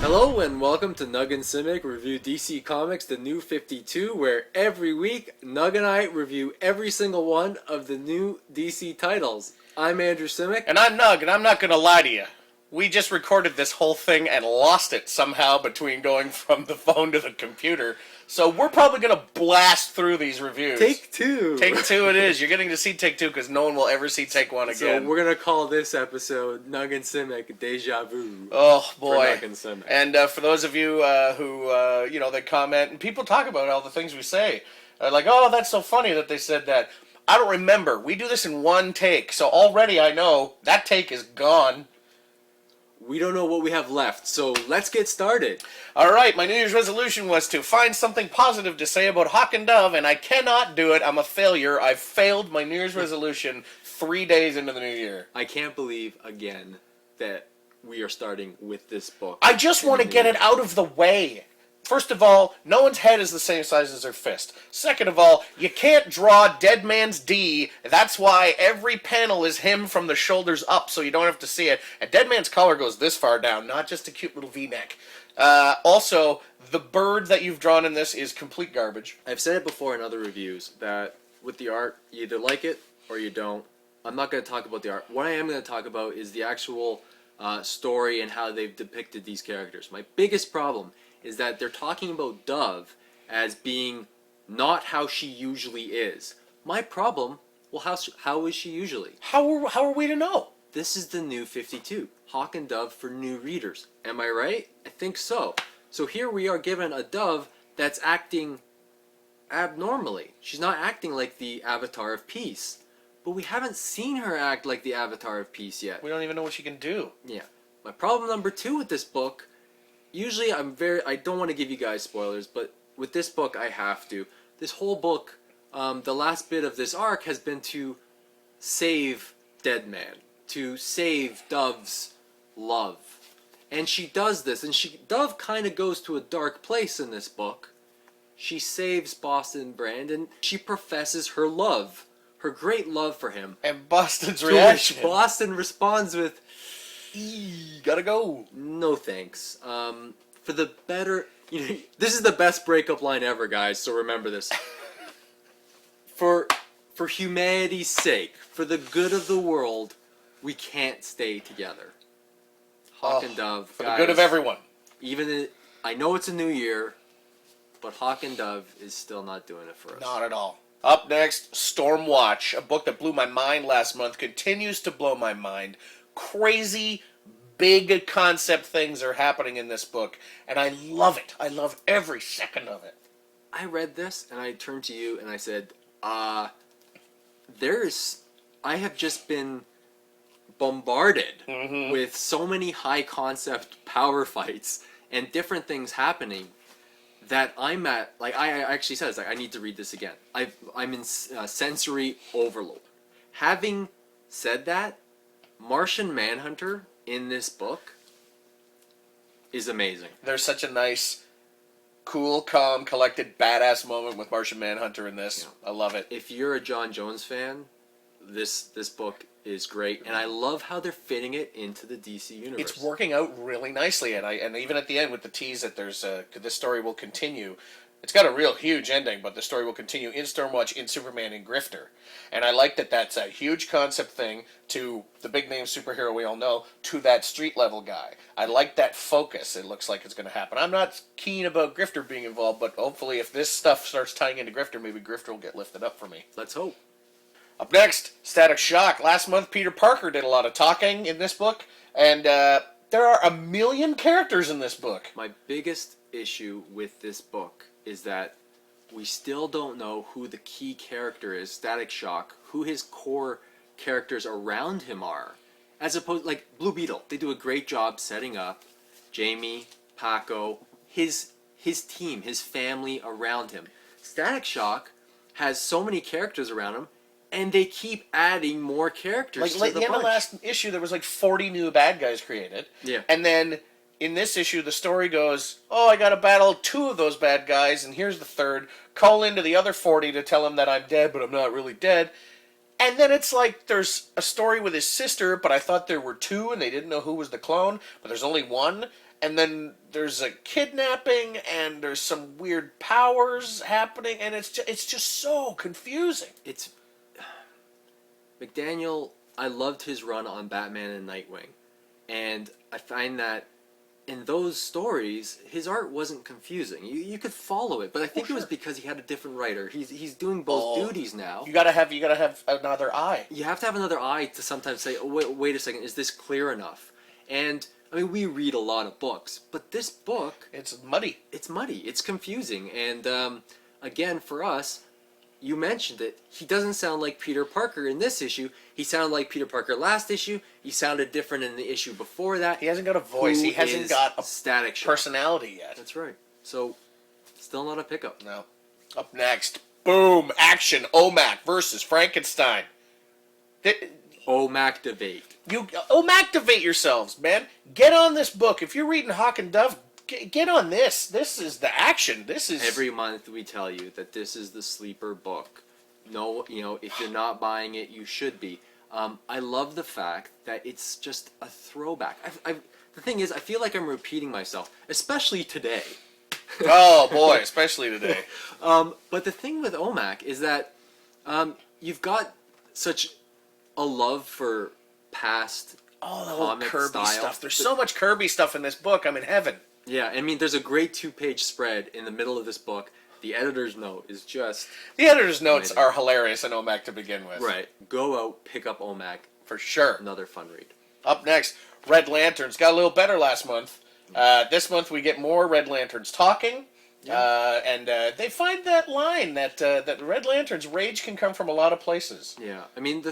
Hello and welcome to Nug and Cymek review DC Comics, the New 52, where every week Nug and I review every single one of the new DC titles. I'm Andrew Cymek. And I'm Nug, and I'm not going to lie to you. We just recorded this whole thing and lost it somehow between going from the phone to the computer. So we're probably going to blast through these reviews. Take two. Take two it is. You're getting to see take two because no one will ever see take one again. So we're going to call this episode Nug and Cymek Deja Vu. Oh, boy. For Nug and Cymek. And for those of you who, they comment, and people talk about all the things we say. Like, oh, that's so funny that they said that. I don't remember. We do this in one take. So already I know that take is gone. We don't know what we have left, so let's get started. Alright, my New Year's resolution was to find something positive to say about Hawk&Dove, and I cannot do it. I'm a failure. I've failed my New Year's resolution 3 days into the new year. I can't believe, again, that we are starting with this book. I just want to get it out of the way. First of all, no one's head is the same size as their fist. Second of all, you can't draw Dead Man's D. That's why every panel is him from the shoulders up, so you don't have to see it. And Dead Man's collar goes this far down, not just a cute little V-neck. Also, the bird that you've drawn in this is complete garbage. I've said it before in other reviews that with the art, you either like it or you don't. I'm not going to talk about the art. What I am going to talk about is the actual story and how they've depicted these characters. My biggest problem is that they're talking about Dove as being not how she usually is. My problem, well, how is she usually? How are we to know? This is the New 52, Hawk&Dove for new readers. Am I right? I think so. So here we are given a Dove that's acting abnormally. She's not acting like the Avatar of Peace. But we haven't seen her act like the Avatar of Peace yet. We don't even know what she can do. Yeah. My problem number 2 with this book, usually I don't want to give you guys spoilers, but with this book I have to. This whole book, the last bit of this arc has been to save Dead Man, to save Dove's love. And she does this, and Dove kind of goes to a dark place in this book. She saves Boston Brand, and she professes her love, her great love for him. And Boston's reaction. To which Boston responds with, gotta go. no thanks. For the better... this is the best breakup line ever, guys, so remember this. For humanity's sake, for the good of the world, we can't stay together. Hawk&Dove, for guys, the good of everyone. I know it's a new year, but Hawk&Dove is still not doing it for us. Not at all. Up next, StormWatch, a book that blew my mind last month, continues to blow my mind. Crazy, big concept things are happening in this book, and I love it. I love every second of it. I read this, and I turned to you, and I said, I have just been bombarded with so many high concept power fights and different things happening that I'm at, like, I actually said, it's like, I need to read this again. I'm in sensory overload. Having said that, Martian Manhunter in this book is amazing. There's such a nice, cool, calm, collected, badass moment with Martian Manhunter in this. Yeah. I love it. If you're a John Jones fan, this book is great, and I love how they're fitting it into the DC universe. It's working out really nicely, and even at the end with the tease that there's this story will continue. It's got a real huge ending, but the story will continue in StormWatch, in Superman, in Grifter. And I like that that's a huge concept thing to the big name superhero we all know, to that street level guy. I like that focus. It looks like it's going to happen. I'm not keen about Grifter being involved, but hopefully if this stuff starts tying into Grifter, maybe Grifter will get lifted up for me. Let's hope. Up next, Static Shock. Last month, Peter Parker did a lot of talking in this book, and there are 1 million characters in this book. My biggest issue with this book is that we still don't know who the key character is, Static Shock, who his core characters around him are. As opposed, like Blue Beetle, they do a great job setting up Jamie, Paco, his team, his family around him. Static Shock has so many characters around him, and they keep adding more characters to the Like the end of last issue, there was like 40 new bad guys created. Yeah. And then in this issue, the story goes, oh, I got to battle 2 of those bad guys, and here's the 3rd. Call into the other 40 to tell him that I'm dead, but I'm not really dead. And then it's like there's a story with his sister, but I thought there were 2, and they didn't know who was the clone, but there's only 1. and then there's a kidnapping, and there's some weird powers happening, and it's just so confusing. It's McDaniel. I loved his run on Batman and Nightwing, and I find that in those stories, his art wasn't confusing. You could follow it, but I think it was because he had a different writer. He's doing both duties now. You gotta have another eye. You have to have another eye to sometimes say, oh, wait a second, is this clear enough? And I mean, we read a lot of books, but this book, it's muddy. It's muddy. It's confusing, and again, for us, you mentioned it. He doesn't sound like Peter Parker in this issue. He sounded like Peter Parker last issue. He sounded different in the issue before that. He hasn't got a voice. He hasn't got a static personality yet. That's right. So, still not a pickup. No. Up next, boom, action, OMAC versus Frankenstein. OMAC-devate. You OMAC-devate yourselves, man. Get on this book. If you're reading Hawk&Dove, get on this. This is the action. This is... Every month we tell you that this is the sleeper book. No, if you're not buying it, you should be. I love the fact that it's just a throwback. The thing is, I feel like I'm repeating myself, especially today. Oh boy, especially today. But the thing with OMAC is that you've got such a love for past comic Kirby stuff. There's so much Kirby stuff in this book. I'm in heaven. Yeah, I mean, there's a great 2-page spread in the middle of this book. The editor's note is just... The editor's notes are hilarious in OMAC to begin with. Right. Go out, pick up OMAC. For sure. Another fun read. Up next, Red Lanterns. Got a little better last month. This month we get more Red Lanterns talking. Yeah. And they find that line that Red Lanterns' rage can come from a lot of places. Yeah. I mean,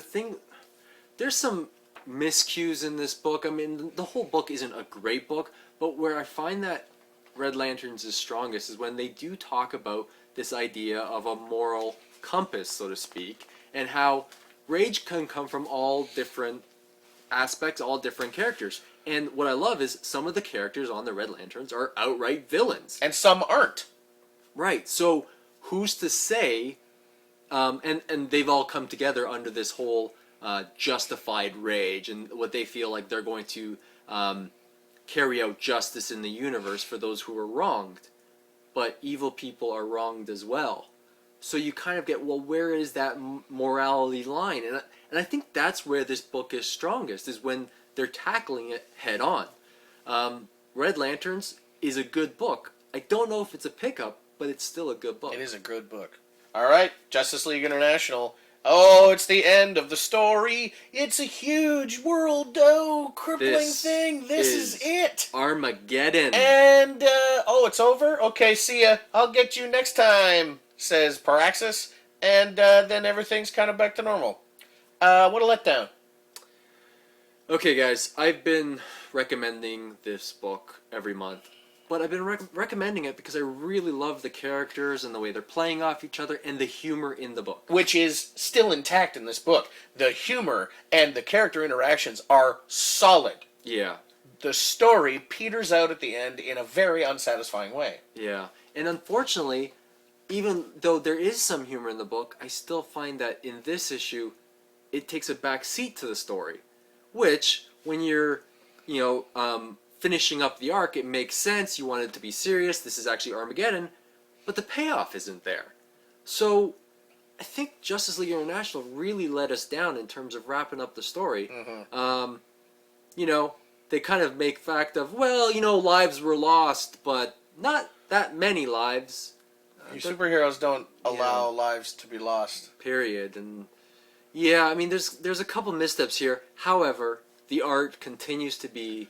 there's some miscues in this book. I mean, the whole book isn't a great book, but where I find that Red Lanterns is strongest is when they do talk about this idea of a moral compass, so to speak, and how rage can come from all different aspects, all different characters. And what I love is some of the characters on the Red Lanterns are outright villains. And some aren't. Right. So who's to say, and they've all come together under this whole justified rage and what they feel like they're going to carry out justice in the universe for those who are wronged. But evil people are wronged as well. So you kind of get, well, where is that morality line? And I think that's where this book is strongest, is when they're tackling it head on. Red Lanterns is a good book. I don't know if it's a pickup, but it's still a good book. It is a good book. All right, Justice League International. Oh, it's the end of the story. It's a huge world crippling thing. This is it. Armageddon. And, it's over? Okay, see ya. I'll get you next time, says Paraxis. And then everything's kind of back to normal. What a letdown. Okay, guys, I've been recommending this book every month. But I've been recommending it because I really love the characters and the way they're playing off each other and the humor in the book. Which is still intact in this book. The humor and the character interactions are solid. Yeah. The story peters out at the end in a very unsatisfying way. Yeah. And unfortunately, even though there is some humor in the book, I still find that in this issue, it takes a back seat to the story. Which, when you're, finishing up the arc, it makes sense. You want it to be serious. This is actually Armageddon. But the payoff isn't there. So, I think Justice League International really let us down in terms of wrapping up the story. Mm-hmm. They kind of make fact of, lives were lost, but not that many lives. You superheroes don't allow lives to be lost. Period. And, yeah, I mean, there's a couple missteps here. However, the art continues to be,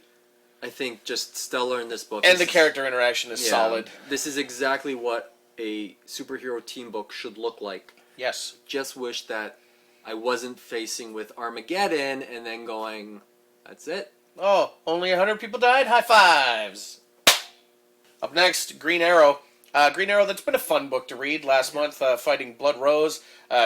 I think, just stellar in this book. And the character interaction is solid. This is exactly what a superhero team book should look like. Yes. Just wish that I wasn't facing with Armageddon and then going, that's it. Oh, only 100 people died? High fives! Up next, Green Arrow. Green Arrow, that's been a fun book to read last month, fighting Blood Rose.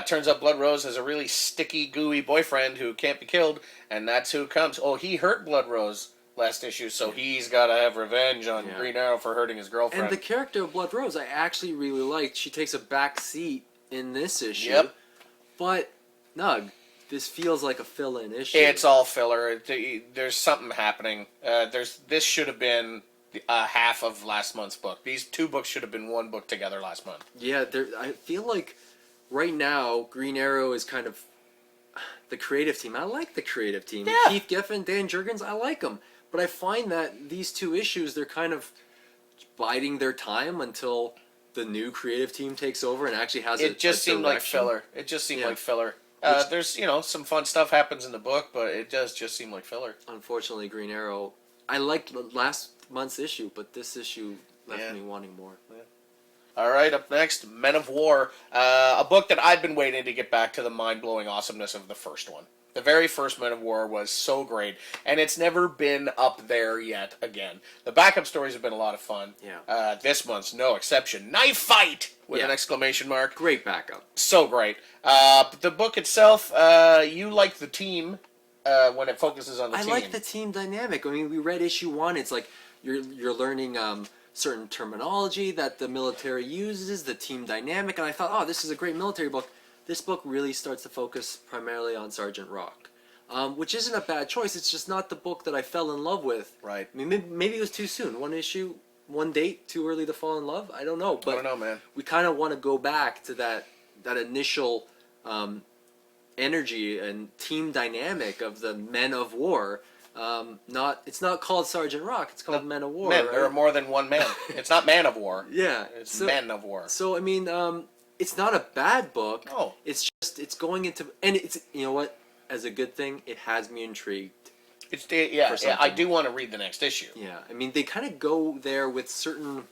Turns out Blood Rose has a really sticky, gooey boyfriend who can't be killed, and that's who comes. Oh, he hurt Blood Rose last issue, so he's got to have revenge on Green Arrow for hurting his girlfriend. And the character of Blood Rose, I actually really liked. She takes a back seat in this issue. Yep. But, Nug, this feels like a fill-in issue. It's all filler. There's something happening. This should have been half of last month's book. These two books should have been one book together last month. Yeah, I feel like right now Green Arrow is kind of the creative team. I like the creative team. Yeah. Keith Giffen, Dan Jurgens, I like them. But I find that these two issues, they're kind of biding their time until the new creative team takes over and actually has It just seemed like direction. filler. It just seemed Yeah. like filler. There's, some fun stuff happens in the book, but it does just seem like filler. Unfortunately, Green Arrow, I liked last month's issue, but this issue left me wanting more. All right, up next, Men of War, a book that I've been waiting to get back to the mind-blowing awesomeness of the first one. The very first Men of War was so great, and it's never been up there yet again. The backup stories have been a lot of fun. Yeah. This month's no exception. Knife fight! With an exclamation mark. Great backup. So great. But the book itself, you like the team when it focuses on the team. I like the team dynamic. I mean, we read issue 1. It's like you're learning certain terminology that the military uses, the team dynamic, and I thought, oh, this is a great military book. This book really starts to focus primarily on Sergeant Rock, which isn't a bad choice. It's just not the book that I fell in love with. Right. I mean, maybe it was too soon. One issue, one date, too early to fall in love. I don't know. But I don't know, man. We kind of want to go back to that initial energy and team dynamic of the Men of War. It's not called Sergeant Rock. It's called Men of War. Men. Right? There are more than one man. It's not Man of War. Yeah. It's Men of War. So I mean, it's not a bad book. No. It's just it's going into, and it's, you know what, as a good thing, it has me intrigued. Yeah. I do want to read the next issue. Yeah, I mean, they kind of go there with certain.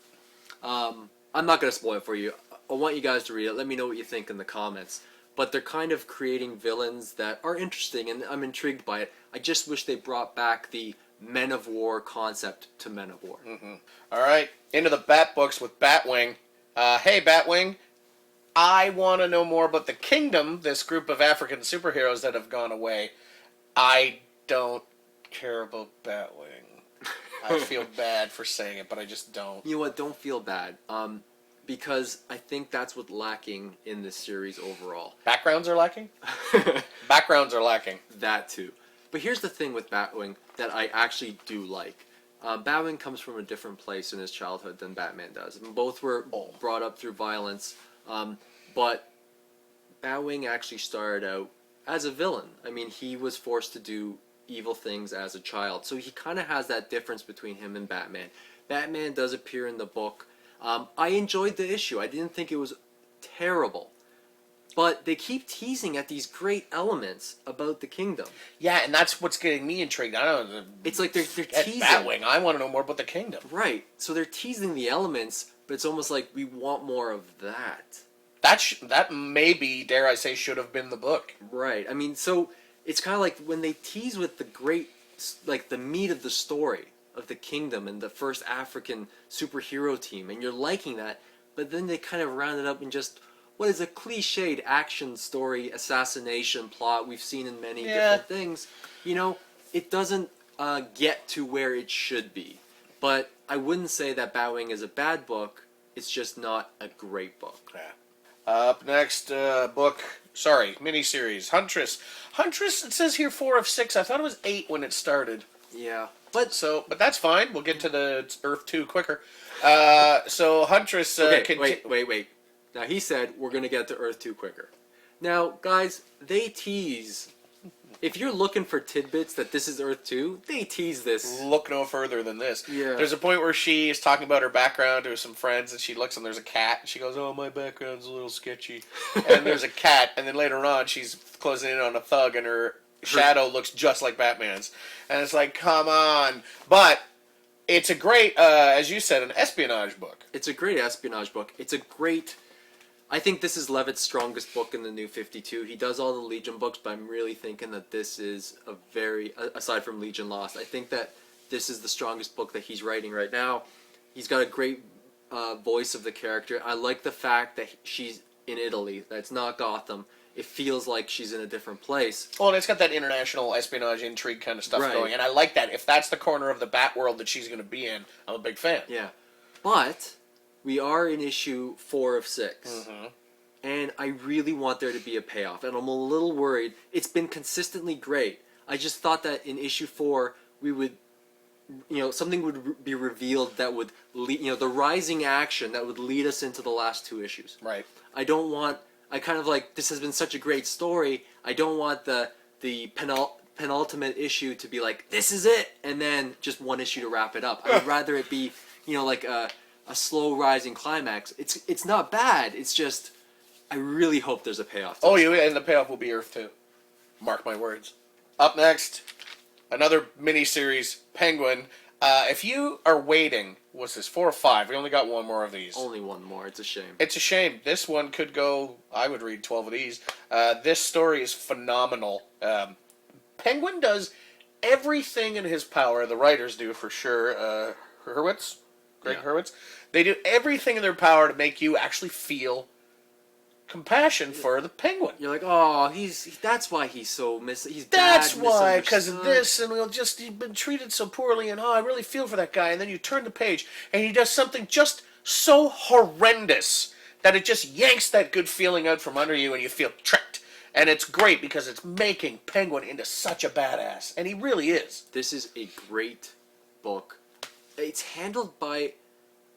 I'm not going to spoil it for you. I want you guys to read it. Let me know what you think in the comments. But they're kind of creating villains that are interesting, and I'm intrigued by it. I just wish they brought back the Men of War concept to Men of War. Mm-hmm. All right, into the Bat books with Batwing. Hey, Batwing. I want to know more about the Kingdom, this group of African superheroes that have gone away. I don't care about Batwing. I feel bad for saying it, but I just don't. You know what? Don't feel bad. Because I think that's what's lacking in this series overall. Backgrounds are lacking? Backgrounds are lacking. That too. But here's the thing with Batwing that I actually do like. Batwing comes from a different place in his childhood than Batman does. And both were brought up through violence. But Batwing actually started out as a villain. I mean, he was forced to do evil things as a child. So he kind of has that difference between him and Batman. Batman does appear in the book. I enjoyed the issue. I didn't think it was terrible. But they keep teasing at these great elements about the Kingdom. Yeah, and that's what's getting me intrigued. I don't know. It's like they're teasing. Batwing, I want to know more about the Kingdom. Right. So they're teasing the elements, but it's almost like we want more of that. That maybe, dare I say, should have been the book. Right. I mean, so it's kind of like when they tease with the great, like the meat of the story of the Kingdom and the first African superhero team, and you're liking that, but then they kind of round it up in just what is a cliched action story, assassination plot we've seen in many different things. You know, it doesn't get to where it should be. But I wouldn't say that Batwing is a bad book. It's just not a great book. Yeah. Up next, miniseries, Huntress. Huntress, it says here 4 of 6. I thought it was 8 when it started. Yeah. But that's fine. We'll get to the Earth 2 quicker. So Huntress... Wait. Now, he said we're going to get to Earth 2 quicker. Now, guys, they tease... If you're looking for tidbits that this is Earth 2, they tease this. Look no further than this. Yeah. There's a point where she is talking about her background to some friends, and she looks and there's a cat, and she goes, "Oh, my background's a little sketchy." And there's a cat, and then later on she's closing in on a thug, and her shadow looks just like Batman's. And it's like, come on. But it's a great, as you said, an espionage book. It's a great espionage book. It's a great... I think this is Levitt's strongest book in the New 52. He does all the Legion books, but I'm really thinking that this is a very... Aside from Legion Lost, I think that this is the strongest book that he's writing right now. He's got a great voice of the character. I like the fact that she's in Italy. That it's not Gotham. It feels like she's in a different place. Well, and it's got that international espionage intrigue kind of stuff going. And I like that. If that's the corner of the Bat world that she's going to be in, I'm a big fan. Yeah. But... we are in issue 4 of 6. Mm-hmm. And I really want there to be a payoff. And I'm a little worried. It's been consistently great. I just thought that in issue 4, we would something would be revealed that would lead, the rising action that would lead us into the last two issues. Right. I don't want. I kind of like, this has been such a great story. I don't want the penultimate issue to be like, this is it, and then just one issue to wrap it up. I would rather it be, like a slow rising climax. It's not bad. It's just, I really hope there's a payoff. Oh, yeah, and the payoff will be Earth 2. Mark my words. Up next, another miniseries, Penguin. If you are waiting, what's this, 4 or 5? We only got one more of these. Only one more. It's a shame. It's a shame. This one could go, I would read 12 of these. This story is phenomenal. Penguin does everything in his power. The writers do, for sure. Hurwitz? Greg Hurwitz? They do everything in their power to make you actually feel compassion for the Penguin. You're like, oh, that's why he's so he's That's bad, why, because of misunderstood. this, and he's been treated so poorly, and I really feel for that guy. And then you turn the page, and he does something just so horrendous that it just yanks that good feeling out from under you, and you feel tricked. And it's great because it's making Penguin into such a badass, and he really is. This is a great book. It's handled by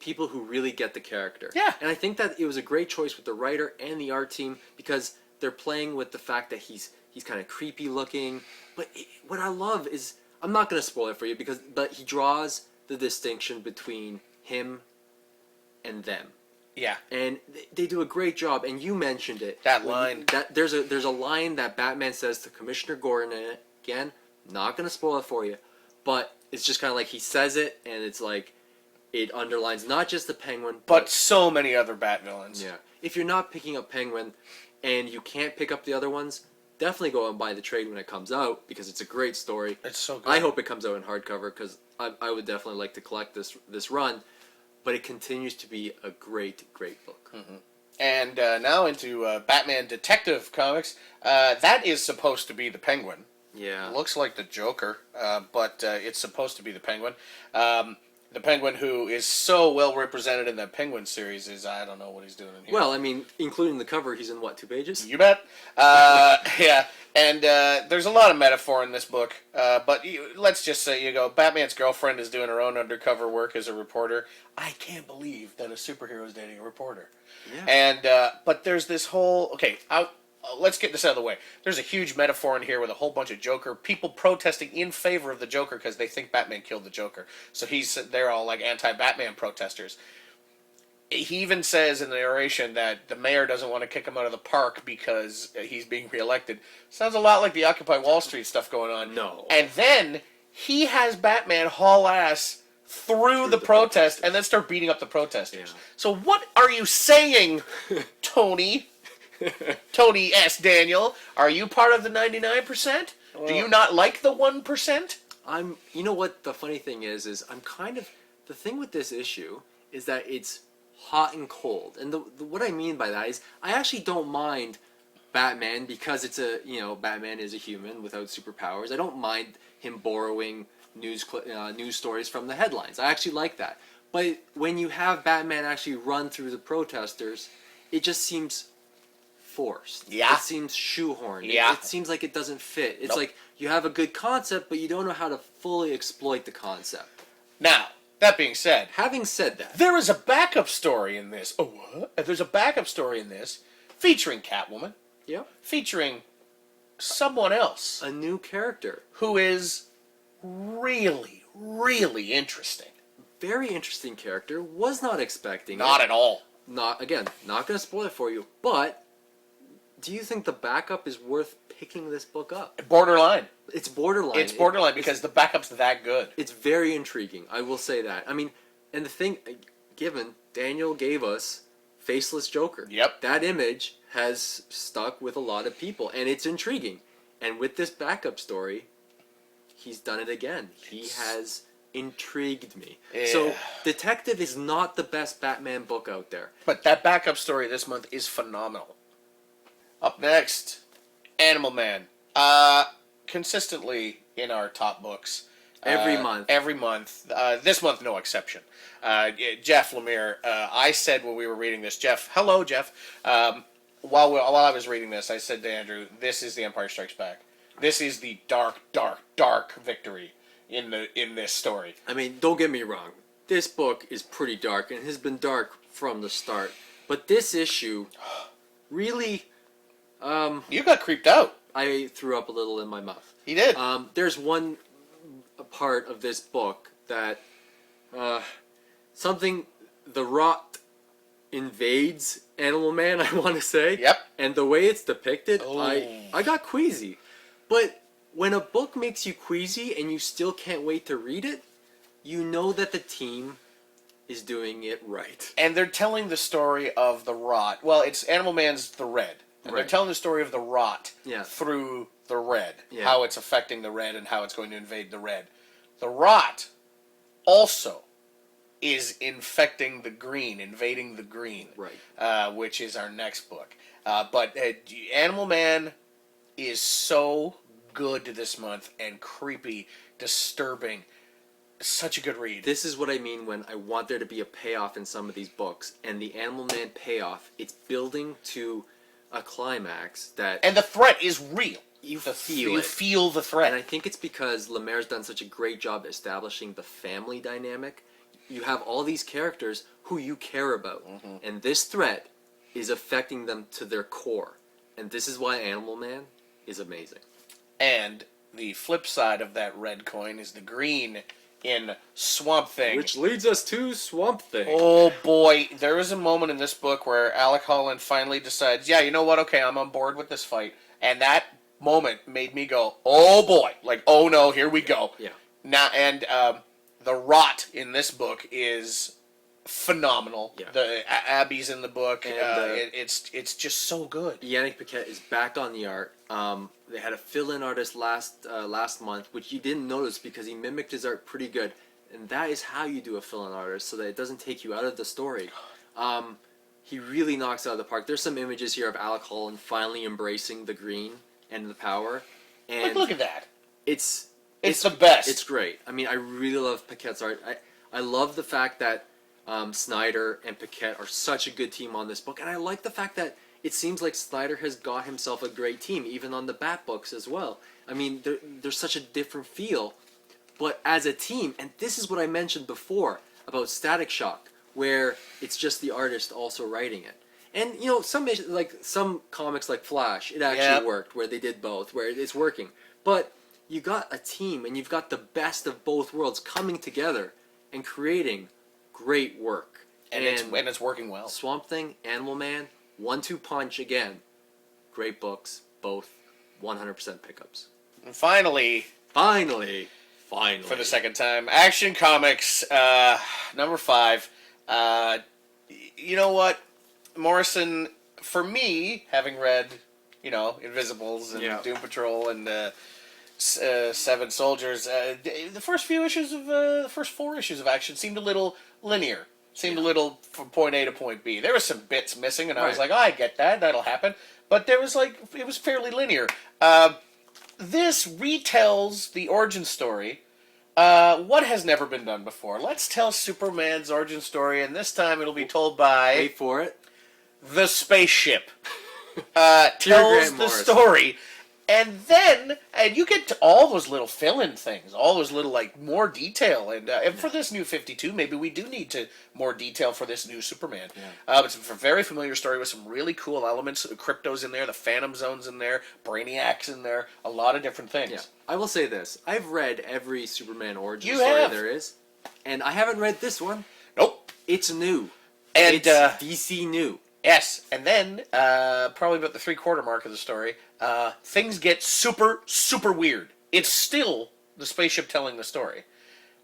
people who really get the character. Yeah. And I think that it was a great choice with the writer and the art team because they're playing with the fact that he's kind of creepy looking. But what I love is, I'm not going to spoil it for you but he draws the distinction between him and them. Yeah. And they do a great job. And you mentioned it. That line. There's a line that Batman says to Commissioner Gordon in it. Again, not going to spoil it for you. But it's just kind of like he says it, and it's like, it underlines not just the Penguin, But so many other Bat villains. yeah. If you're not picking up Penguin, and you can't pick up the other ones, definitely go and buy the trade when it comes out because it's a great story. It's so good. I hope it comes out in hardcover because I would definitely like to collect this run, but it continues to be a great book. Mm-hmm. And now into Batman Detective Comics. That is supposed to be the Penguin. Yeah. Looks like the Joker, but it's supposed to be the Penguin. The Penguin, who is so well represented in the Penguin series, I don't know what he's doing in here. Well, I mean, including the cover, he's in what, 2 pages? You bet. Yeah, and there's a lot of metaphor in this book. But let's just say, Batman's girlfriend is doing her own undercover work as a reporter. I can't believe that a superhero is dating a reporter. Yeah. And but there's this whole let's get this out of the way. There's a huge metaphor in here with a whole bunch of Joker people protesting in favor of the Joker because they think Batman killed the Joker. So they're all like anti-Batman protesters. He even says in the narration that the mayor doesn't want to kick him out of the park because he's being reelected. Sounds a lot like the Occupy Wall Street stuff going on. No. And then he has Batman haul ass through the protest and then start beating up the protesters. Yeah. So what are you saying, Tony? Tony S. Daniel, are you part of the 99%? Well, do you not like the 1%? You know what the funny thing is I'm kind of, the thing with this issue is that it's hot and cold. And what I mean by that is I actually don't mind Batman because Batman is a human without superpowers. I don't mind him borrowing news stories from the headlines. I actually like that. But when you have Batman actually run through the protesters, it just seems forced. Yeah. It seems shoehorned. Yeah. It seems like it doesn't fit. It's Nope. like you have a good concept, but you don't know how to fully exploit the concept. Now, that being said, Having said that, there is a backup story in this. Oh, what? There's a backup story in this featuring Catwoman, yep, featuring someone else a new character. who is really, really interesting. Very interesting character. Was not expecting Not it. at all. Not going to spoil it for you, but do you think the backup is worth picking this book up? Borderline. It's borderline. It's borderline because the backup's that good. It's very intriguing. I will say that. I mean, and the thing, given Daniel gave us Faceless Joker. Yep. That image has stuck with a lot of people, and it's intriguing. And with this backup story, he's done it again. He has intrigued me. Yeah. So, Detective is not the best Batman book out there. But that backup story this month is phenomenal. Up next, Animal Man. Consistently in our top books. Every month. Every month. This month, no exception. Jeff Lemire, I said when we were reading this, hello, Jeff. While I was reading this, I said to Andrew, this is The Empire Strikes Back. This is the dark, dark, dark victory. in this story. I mean, don't get me wrong. This book is pretty dark and has been dark from the start. But this issue really... You got creeped out. I threw up a little in my mouth. He did. There's one part of this book that... something... The rot invades Animal Man, I want to say. Yep. And the way it's depicted, Oh. I got queasy. But when a book makes you queasy and you still can't wait to read it, you know that the team is doing it right. And they're telling the story of the rot. Well, it's Animal Man's the red. And they're Right. telling the story of the rot Yeah. through the red. Yeah. How it's affecting the red and how it's going to invade the red. The rot also is infecting the green, invading the green. Right. Which is our next book. But Animal Man is so good this month and creepy, disturbing. Such a good read. This is what I mean when I want there to be a payoff in some of these books. And the Animal Man payoff, it's building to a climax that... And the threat is real. You You feel it. feel the threat. And I think it's because Lemaire's done such a great job establishing the family dynamic. You have all these characters who you care about. Mm-hmm. And this threat is affecting them to their core. And this is why Animal Man is amazing. And the flip side of that red coin is the green in Swamp Thing. Which leads us to Swamp Thing. Oh boy, there is a moment in this book where Alec Holland finally decides, yeah, you know what, okay, I'm on board with this fight. And that moment made me go, oh boy, like, oh no, here we go. Yeah. Now, and the rot in this book is phenomenal. Yeah. Abby's in the book. And, it's just so good. Yannick Paquette is back on the art. They had a fill-in artist last month, which you didn't notice because he mimicked his art pretty good. And that is how you do a fill-in artist, so that it doesn't take you out of the story. He really knocks it out of the park. There's some images here of Alec Holland finally embracing the green and the power. And Look at that. It's the best. It's great. I mean, I really love Paquette's art. I love the fact that Snyder and Paquette are such a good team on this book, and I like the fact that it seems like Snyder has got himself a great team, even on the Bat books as well. I mean, there's such a different feel, but as a team, and this is what I mentioned before about Static Shock, where it's just the artist also writing it. And you know, some comics like Flash, it actually worked where they did both, where it's working. But you got a team, and you've got the best of both worlds coming together and creating great work. And it's working well. Swamp Thing, Animal Man, 1-2 punch again. Great books, both 100% pickups. And finally, for the second time, Action Comics, number 5. You know what, Morrison, for me, having read, Invisibles and Doom Patrol and Seven Soldiers, the first 4 issues of Action seemed a little linear. Seemed a little from point A to point B. There were some bits missing, and I was like, oh, I get that. That'll happen. But it was fairly linear. This retells the origin story. What has never been done before? Let's tell Superman's origin story, and this time it'll be told by... Wait for it. The spaceship. Tells the story. And then, you get to all those little fill-in things, all those little, more detail. And for this new 52, maybe we do need more detail for this new Superman. Yeah. It's a very familiar story with some really cool elements. Crypto's in there, the Phantom Zone's in there, Brainiac's in there, a lot of different things. Yeah. I will say this. I've read every Superman origin story there is, and I haven't read this one. Nope. It's new. And it's DC new. Yes, and then, probably about the 3/4 mark of the story, things get super, super weird. It's still the spaceship telling the story.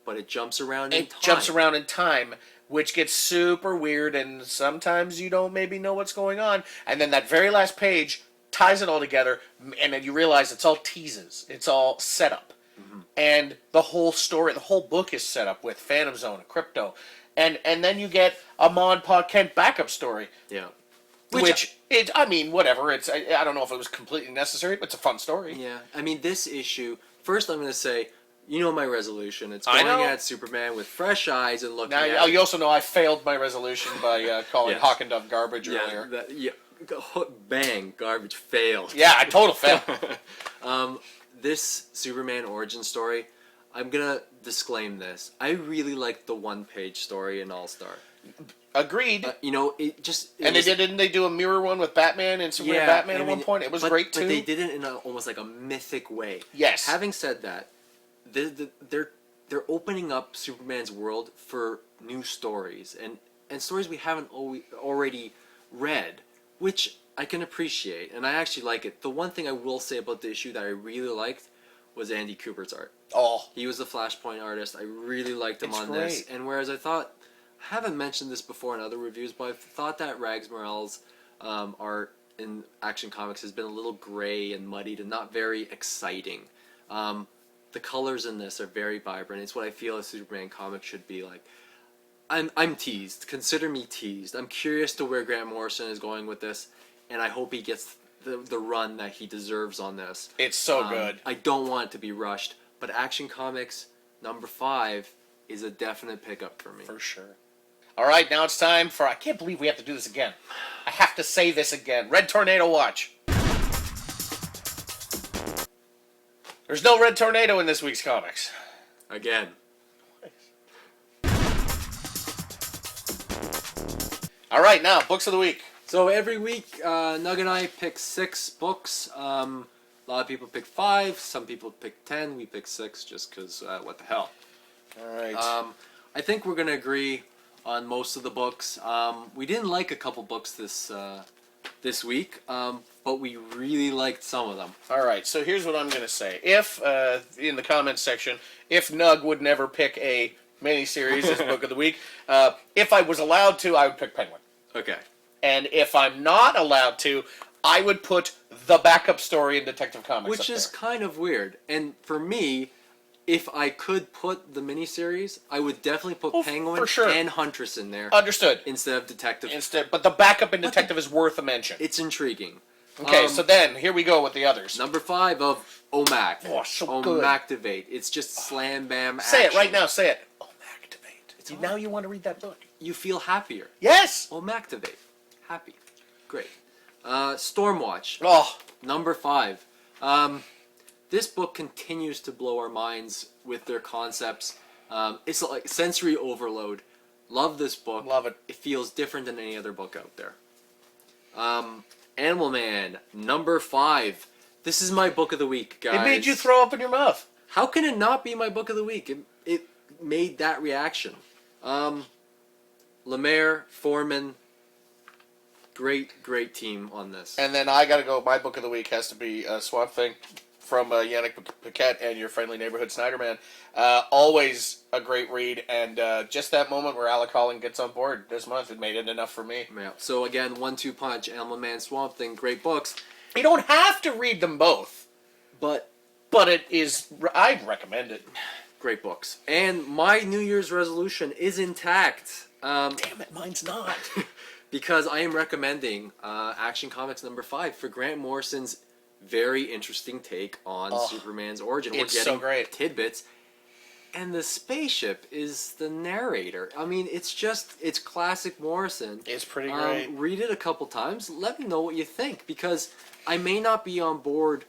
But it jumps around in time. It jumps around in time, which gets super weird, and sometimes you don't maybe know what's going on. And then that very last page ties it all together, and then you realize it's all teases. It's all set up. Mm-hmm. And the whole story, the whole book is set up with Phantom Zone and Crypto. And then you get a Mon Pa Kent backup story. Yeah. Whatever. I don't know if it was completely necessary, but it's a fun story. Yeah. I mean, this issue, first I'm going to say, my resolution. It's going at Superman with fresh eyes and looking at you also know I failed my resolution by calling Hawk&Dove garbage earlier. Bang, garbage failed. Yeah, a total fail. This Superman origin story, I'm gonna disclaim this. I really liked the one-page story in All-Star. Agreed. You know, it just... And didn't they do a mirror one with Batman and Superman Batman at one point? It was great, too. But they did it in almost like a mythic way. Yes. Having said that, they're opening up Superman's world for new stories and stories we haven't already read, which I can appreciate, and I actually like it. The one thing I will say about the issue that I really liked was Andy Kupert's art. Oh. He was the Flashpoint artist. I really liked him on great. this. And whereas I haven't mentioned this before in other reviews, but I thought that Rags Morel's art in Action Comics has been a little gray and muddied and not very exciting. The colors in this are very vibrant. It's what I feel a Superman comic should be like. I'm teased. Consider me teased. I'm curious to where Grant Morrison is going with this, and I hope he gets the run that he deserves on this. It's so good. I don't want it to be rushed, but Action Comics #5 is a definite pickup for me. For sure. All right, now it's time for... I can't believe we have to do this again. I have to say this again. Red Tornado Watch. There's no Red Tornado in this week's comics. Again. All right, now, books of the week. So every week, Nug and I pick 6 books. A lot of people pick 5. Some people pick 10. We pick 6 just because what the hell. All right. I think we're going to agree on most of the books. We didn't like a couple books this week, but we really liked some of them. All right, so here's what I'm going to say. If, in the comments section, if Nug would never pick a miniseries as book of the week, if I was allowed to, I would pick Penguin. Okay. And if I'm not allowed to, I would put the backup story in Detective Comics Which is kind of weird. And for me, if I could put the miniseries, I would definitely put Penguin for sure. and Huntress in there. Understood. Instead of Detective. But the backup in Detective is worth a mention. It's intriguing. Okay, so then, here we go with the others. #5 of OMAC. Oh, so good. OMAC-Tivate. It's just slam bam action. Say it right now, say it. OMAC-Tivate. Now you want to read that book. You feel happier. Yes! OMAC-Tivate. Happy. Great. StormWatch. Oh. #5. This book continues to blow our minds with their concepts. It's like sensory overload. Love this book. Love it. It feels different than any other book out there. Animal Man, #5. This is my book of the week, guys. It made you throw up in your mouth. How can it not be my book of the week? It made that reaction. Lemaire, Foreman, great team on this. And then I got to go. My book of the week has to be Swamp Thing from Yannick Paquette and Your Friendly Neighborhood Snyder Man. Always a great read, and just that moment where Alec Holland gets on board this month, it made it enough for me. Yeah. So again, 1-2 punch, Animal Man, Swamp Thing, great books. You don't have to read them both, but it is. I'd recommend it. Great books. And my New Year's resolution is intact. Damn it, mine's not. Because I am recommending Action Comics #5 for Grant Morrison's very interesting take on Superman's origin. We're getting so great. tidbits. And the spaceship is the narrator. I mean, it's classic Morrison. It's pretty great. Read it a couple times. Let me know what you think. Because I may not be on board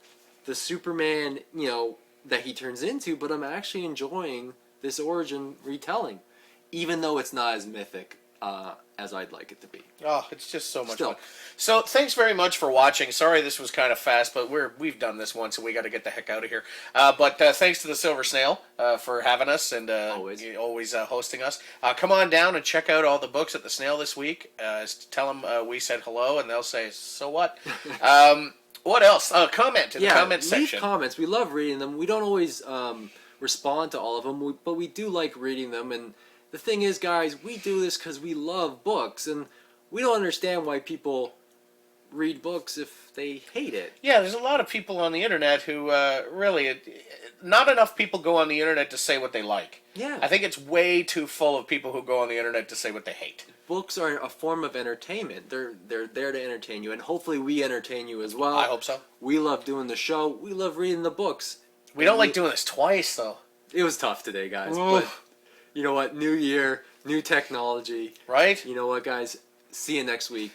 the Superman, that he turns into, but I'm actually enjoying this origin retelling. Even though it's not as mythic as I'd like it to be. Oh, it's just so much fun. So, thanks very much for watching. Sorry this was kind of fast, but we've done this once, and we got to get the heck out of here. But thanks to the Silver Snail for having us and always hosting us. Come on down and check out all the books at the Snail this week. Tell them we said hello, and they'll say, so what? What else? Comment in the comment section. Leave comments. We love reading them. We don't always respond to all of them, but we do like reading them, and the thing is, guys, we do this because we love books, and we don't understand why people read books if they hate it. Yeah, there's a lot of people on the internet who not enough people go on the internet to say what they like. Yeah. I think it's way too full of people who go on the internet to say what they hate. Books are a form of entertainment. They're there to entertain you, and hopefully we entertain you as well. I hope so. We love doing the show. We love reading the books. We don't like doing this twice, though. It was tough today, guys, but you know what? New year, new technology. Right? You know what, guys? See you next week.